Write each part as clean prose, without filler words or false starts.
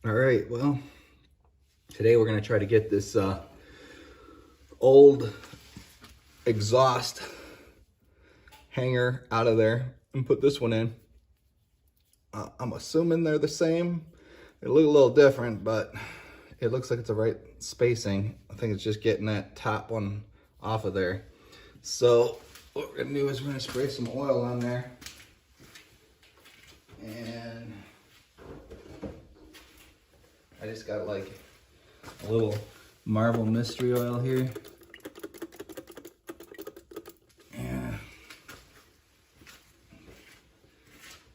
All right, well, today we're gonna try to get this old exhaust hanger out of there and put this one in. I'm assuming they're the same. They look a little different, but it looks like it's the right spacing. I think it's just getting that top one off of there. So what we're gonna do is we're gonna spray some oil on there. And I just got like a little marble mystery oil here. Yeah.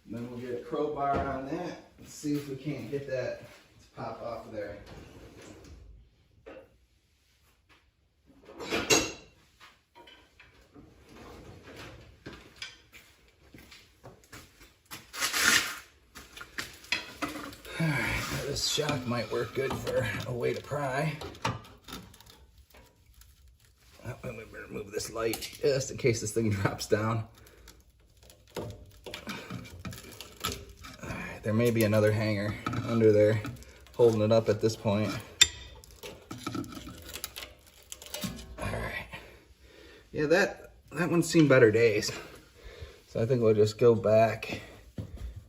Then we'll get a crowbar on that and see if we can't get that to pop off of there. Alright, this shock might work good for a way to pry. That way we better move this light just in case this thing drops down. Alright, there may be another hanger under there holding it up at this point. Alright. Yeah, that one's seen better days. So I think we'll just go back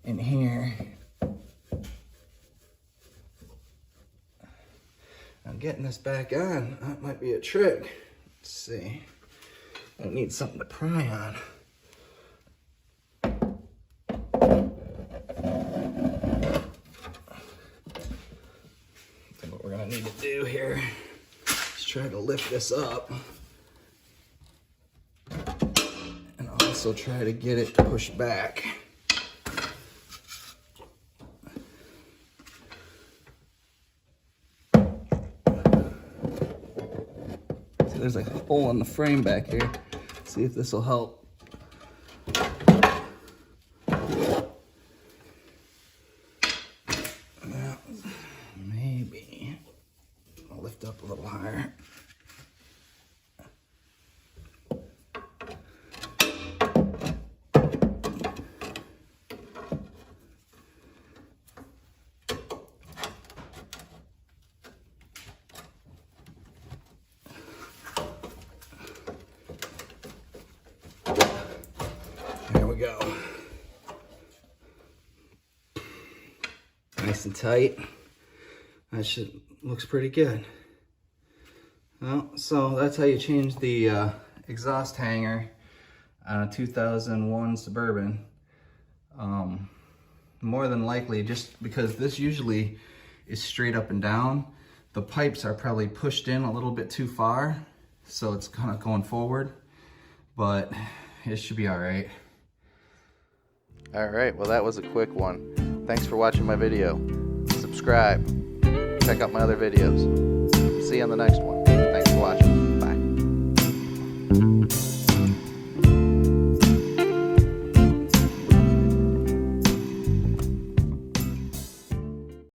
in here. I'm getting this back on. That might be a trick. Let's see. I need something to pry on. I think what we're gonna need to do here is try to lift this up. And also try to get it pushed back. There's like a hole in the frame back here. Let's see if this will help. Well, maybe I'll lift up a little higher. There we go. Nice and tight. That looks pretty good. Well, so that's how you change the exhaust hanger on a 2001 Suburban. More than likely, just because this usually is straight up and down, the pipes are probably pushed in a little bit too far, so it's kind of going forward, but it should be all right. All right, well, that was a quick one. Thanks for watching my video. Subscribe. Check out my other videos. See you on the next one. Thanks for watching.